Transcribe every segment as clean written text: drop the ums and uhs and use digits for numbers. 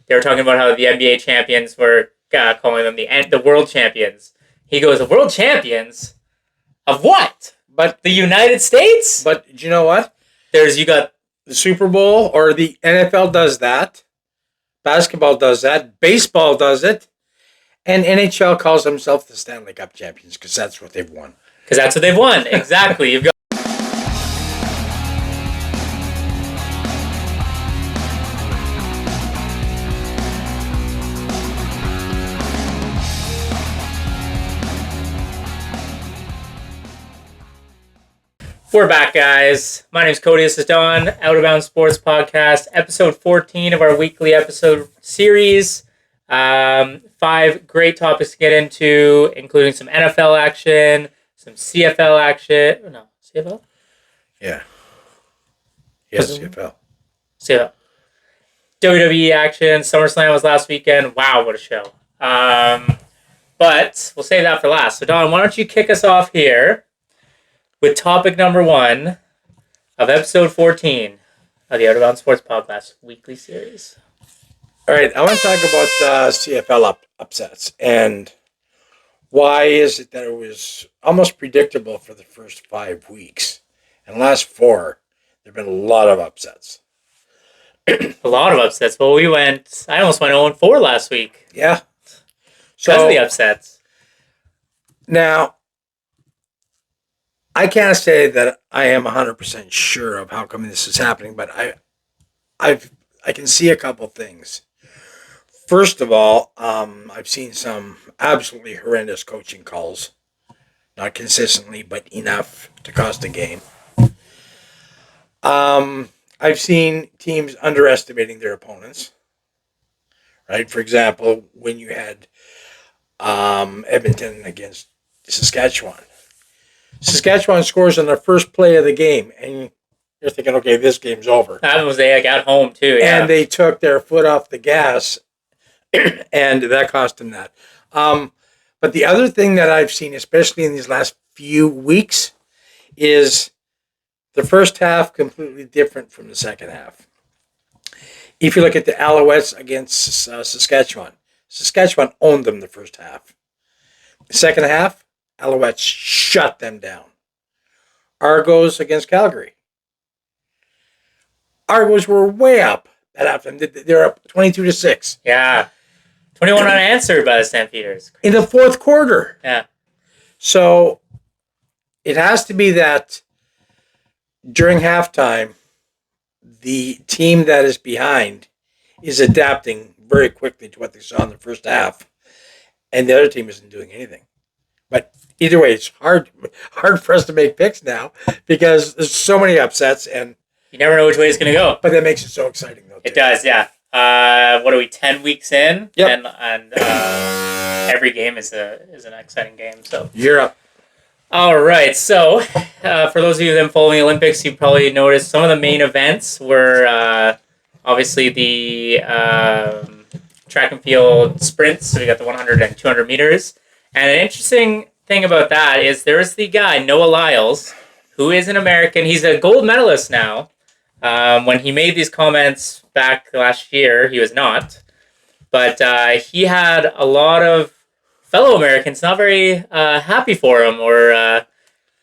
they were talking about how the NBA champions were calling them the world champions. He goes, the world champions of what? But the United States? But do you know what? You got the Super Bowl, or the NFL does that. Basketball does that. Baseball does it. And NHL calls themselves the Stanley Cup champions because that's what they've won. Because that's what they've won. Exactly. You've got. We're back, guys. My name's Cody. This is Don. Out of Bounds Sports Podcast, episode 14 of our weekly episode series. 5 great topics to get into, including some NFL action, some CFL action. No, CFL? Yeah. Yes, CFL. CFL. WWE action. Summerslam was last weekend. Wow, what a show. But we'll save that for last. So, Don, why don't you kick us off here with topic number 1 of episode 14 of the Out of Bounds Sports Podcast weekly series. All right, I want to talk about CFL upsets and why is it that it was almost predictable for the first 5 weeks. And the last 4, there have been a lot of upsets. A lot of upsets. Well, I almost went 0-4 last week. Yeah. Because of the upsets. Now, I can't say that I am 100% sure of how come this is happening, but I can see a couple things. First of all, I've seen some absolutely horrendous coaching calls, not consistently, but enough to cost a game. I've seen teams underestimating their opponents. Right, for example, when you had Edmonton against Saskatchewan. Saskatchewan scores on the first play of the game, and you're thinking, okay, this game's over. That was they got home, too, yeah. And they took their foot off the gas, and that cost them that. But the other thing that I've seen, especially in these last few weeks, is the first half completely different from the second half. If you look at the Alouettes against Saskatchewan, Saskatchewan owned them the first half. The second half, Alouettes shut them down. Argos against Calgary. Argos were way up that afternoon. They're up 22-6. Yeah. 21 unanswered by the Stampeders. In the fourth quarter. Yeah. So it has to be that during halftime, the team that is behind is adapting very quickly to what they saw in the first half, and the other team isn't doing anything. But either way, it's hard for us to make picks now because there's so many upsets, and you never know which way it's going to go. But that makes it so exciting, though. It does, yeah. What are we, 10 weeks in? Yep. And every game is an exciting game. So you're up. All right. So for those of you that have been following the Olympics, you probably noticed some of the main events were obviously the track and field sprints. So we got the 100 and 200 meters. And an interesting thing about that is there's the guy, Noah Lyles, who is an American. He's a gold medalist now. When he made these comments back last year, he was not. But he had a lot of fellow Americans not very happy for him or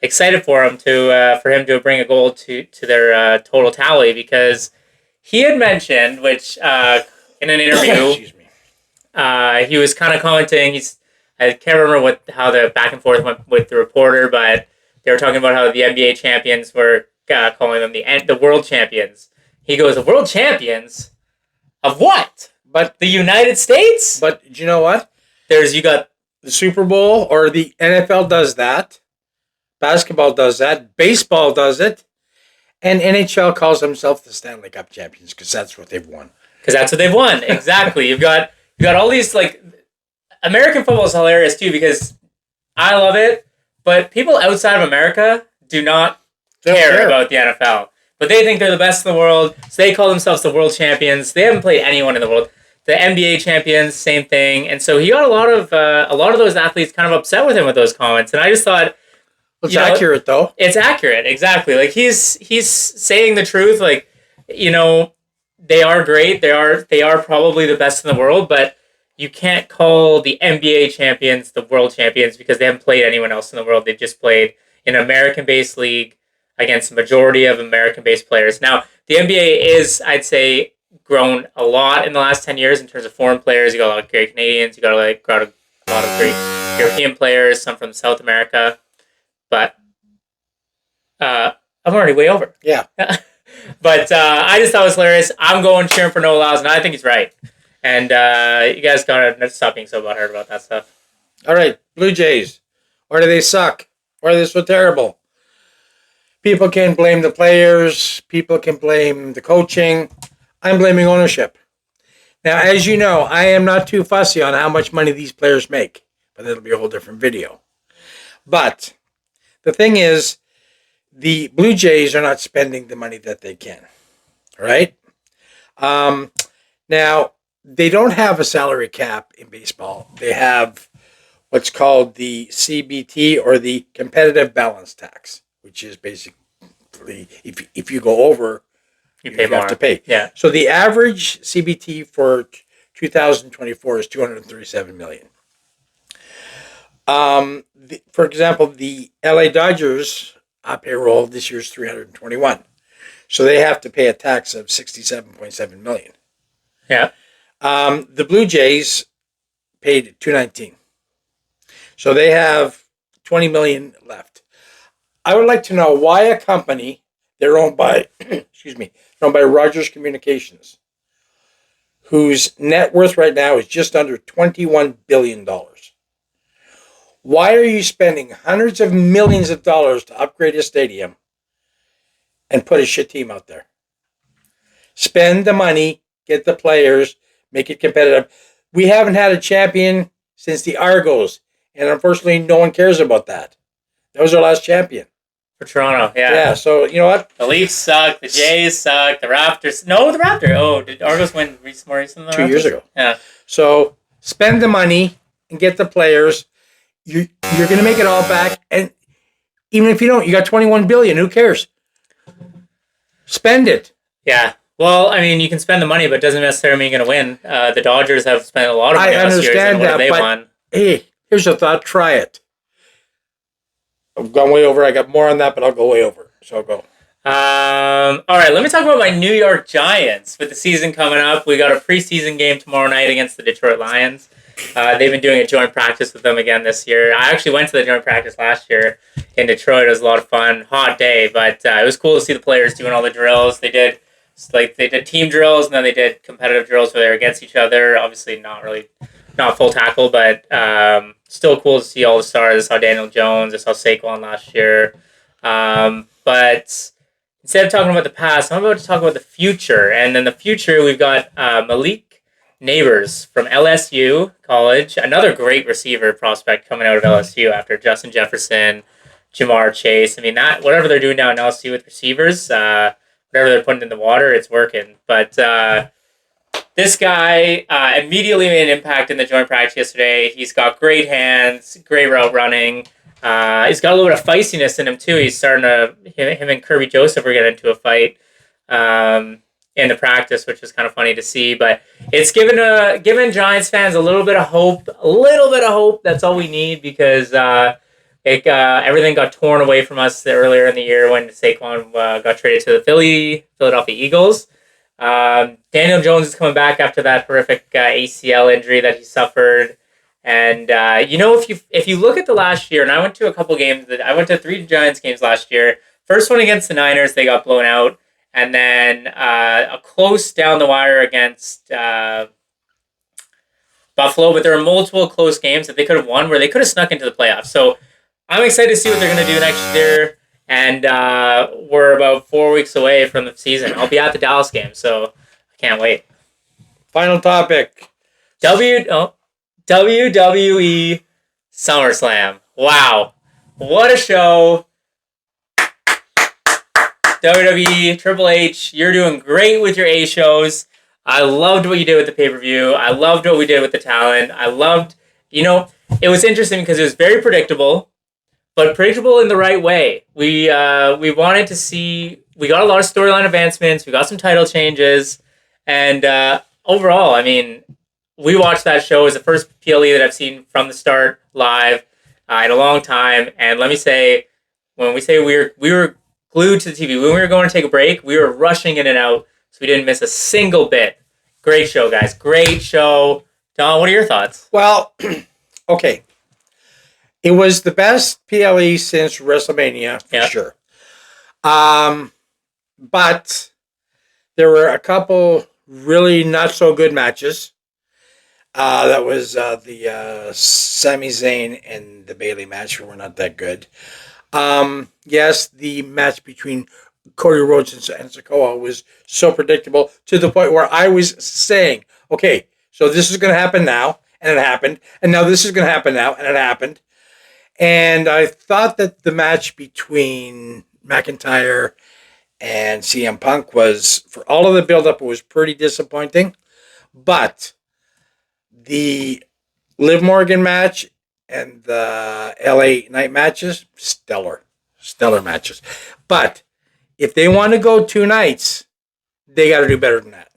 excited for him to bring a gold to their total tally, because he had mentioned, which in an interview, Excuse me. he was kind of commenting. I can't remember how the back and forth went with the reporter, but they were talking about how the NBA champions were calling them the world champions. He goes, the world champions of what? But the United States? But do you know what? You got the Super Bowl, or the NFL does that. Basketball does that. Baseball does it. And NHL calls themselves the Stanley Cup champions because that's what they've won. Because that's what they've won. Exactly. You've got all these, like, American football is hilarious too, because I love it, but people outside of America do not care about the NFL. But they think they're the best in the world, so they call themselves the world champions. They haven't played anyone in the world. The NBA champions, same thing. And so he got a lot of those athletes kind of upset with him with those comments. And I just thought, it's accurate though. It's accurate, exactly. Like he's saying the truth. Like, they are great. They are probably the best in the world, but you can't call the NBA champions the world champions because they haven't played anyone else in the world. They've just played in an American-based league against the majority of American-based players. Now, the NBA is, I'd say, grown a lot in the last 10 years in terms of foreign players. You got a lot of great Canadians. You got a lot of great European players, some from South America. But I'm already way over. Yeah. But I just thought it was hilarious. I'm going cheering for Noah Lyles, and I think he's right. And you guys gotta stop being so butthurt about that stuff. All right, Blue Jays. Why do they suck? Why are they so terrible? People can blame the players. People can blame the coaching. I'm blaming ownership. Now, as you know, I am not too fussy on how much money these players make, but that'll be a whole different video. But the thing is, the Blue Jays are not spending the money that they can, right? Now, they don't have a salary cap in baseball. They have what's called the CBT, or the competitive balance tax, which is basically if you go over, you pay more. Have to pay. Yeah. So the average CBT for 2024 is $237 million. For example, the LA Dodgers payroll this year is $321, so they have to pay a tax of $67.7 million. Yeah. The Blue Jays paid $219, so they have $20 million left. I would like to know why a company, they're owned by owned by Rogers Communications, whose net worth right now is just under $21 billion. Why are you spending hundreds of millions of dollars to upgrade a stadium and put a shit team out there? Spend the money, get the players, make it competitive. We haven't had a champion since the Argos, and unfortunately, no one cares about that. That was our last champion. For Toronto, yeah. Yeah, so you know what? The Leafs suck. The Jays suck. The Raptors. No, the Raptors. Oh, did Argos win more recently? 2 years ago. Yeah. So spend the money and get the players. You're going to make it all back, and even if you don't, you got $21 billion. Who cares? Spend it. Yeah. Well, I mean, you can spend the money, but it doesn't necessarily mean you're going to win. The Dodgers have spent a lot of money last year, and what have they won? Hey, here's a thought. Try it. I've gone way over. I got more on that, but I'll go way over. So I'll go. All right, let me talk about my New York Giants. With the season coming up, we got a preseason game tomorrow night against the Detroit Lions. They've been doing a joint practice with them again this year. I actually went to the joint practice last year in Detroit. It was a lot of fun. Hot day, but it was cool to see the players doing all the drills. They did team drills, and then they did competitive drills where they were against each other. Obviously, not full tackle, but still cool to see all the stars. I saw Daniel Jones. I saw Saquon last year. But instead of talking about the past, I'm about to talk about the future. And in the future, we've got Malik Neighbors from LSU College, another great receiver prospect coming out of LSU after Justin Jefferson, Jamar Chase. I mean, that whatever they're doing now in LSU with receivers, whatever they're putting in the water, it's working. But this guy immediately made an impact in the joint practice yesterday. He's got great hands, great route running. He's got a little bit of feistiness in him too. He's starting to him and Kirby Joseph were getting into a fight in the practice, which was kind of funny to see. But it's given Giants fans a little bit of hope. A little bit of hope. That's all we need, because everything got torn away from us earlier in the year when Saquon got traded to the Philadelphia Eagles. Daniel Jones is coming back after that horrific ACL injury that he suffered. And if you look at the last year, and I went to a couple games, I went to 3 Giants games last year. First one against the Niners, they got blown out, and then a close down the wire against Buffalo. But there were multiple close games that they could have won, where they could have snuck into the playoffs. So I'm excited to see what they're going to do next year. And we're about 4 weeks away from the season. I'll be at the Dallas game, so I can't wait. Final topic. WWE SummerSlam. Wow. What a show. WWE, Triple H, you're doing great with your A shows. I loved what you did with the pay-per-view. I loved what we did with the talent. I loved, it was interesting because it was very predictable, but predictable in the right way. We wanted to see, we got a lot of storyline advancements. We got some title changes. And overall, I mean, we watched that show. It was the first PLE that I've seen from the start live in a long time. And let me say, when we say we were glued to the TV, when we were going to take a break, we were rushing in and out, so we didn't miss a single bit. Great show, guys. Great show. Don, what are your thoughts? Well, okay. It was the best PLE since WrestleMania, for sure. But there were a couple really not so good matches. That was the Sami Zayn and the Bayley match were not that good. Yes, the match between Cody Rhodes and Sikoa was so predictable to the point where I was saying, okay, so this is going to happen now, and it happened. And now this is going to happen now, and it happened. And I thought that the match between McIntyre and CM Punk was, for all of the build-up, it was pretty disappointing. But the Liv Morgan match and the LA Knight matches, stellar matches. But if they want to go 2 nights, they got to do better than that.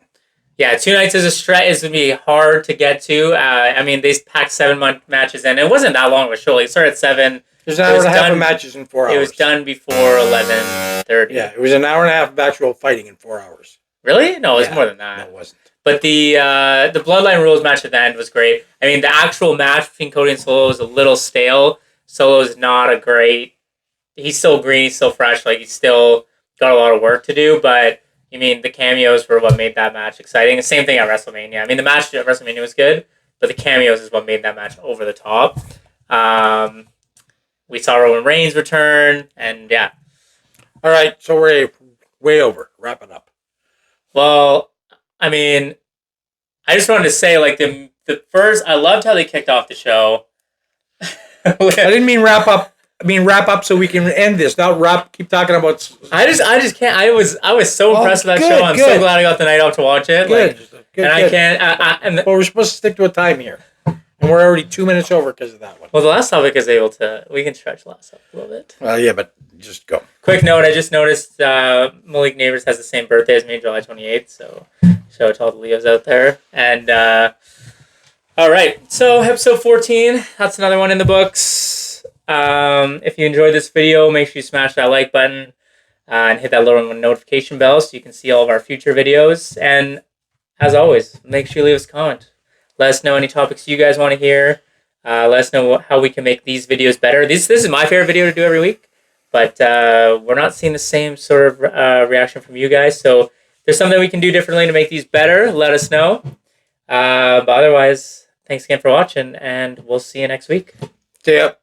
Yeah, 2 nights is going to be hard to get to. I mean, they packed 7 matches in. It wasn't that long of a show. It started at 7. There's an hour and a half of matches in 4 hours. It was done before 11:30. Yeah, it was an hour and a half of actual fighting in 4 hours. Really? No, it was more than that. No, it wasn't. But the Bloodline Rules match at the end was great. I mean, the actual match between Cody and Solo was a little stale. Solo's not a great... He's still green, he's still fresh, like he's still got a lot of work to do, but I mean, the cameos were what made that match exciting. The same thing at WrestleMania. I mean, the match at WrestleMania was good, but the cameos is what made that match over the top. We saw Roman Reigns return, and yeah. All right, so we're way over. Wrap it up. Well, I mean, I just wanted to say, like, the first... I loved how they kicked off the show. I didn't mean wrap up. I mean, wrap up so we can end this. Not keep talking about... I just can't... I was so impressed with that show. I'm so glad I got the night off to watch it. Good. I can't... Well, we're supposed to stick to a time here. And we're already 2 minutes over because of that one. Well, the last topic is able to... We can stretch the last topic a little bit. Well, yeah, but just go. Quick note, I just noticed Malik Neighbors has the same birthday as me, July 28th, so shout out to all the Leos out there. And, all right, so episode 14, that's another one in the books. If you enjoyed this video, make sure you smash that like button and hit that little notification bell so you can see all of our future videos. And as always, make sure you leave us a comment. Let us know any topics you guys want to hear. Let us know how we can make these videos better. This is my favorite video to do every week, but we're not seeing the same sort of reaction from you guys. So if there's something we can do differently to make these better, let us know. But otherwise, thanks again for watching, and we'll see you next week. See ya.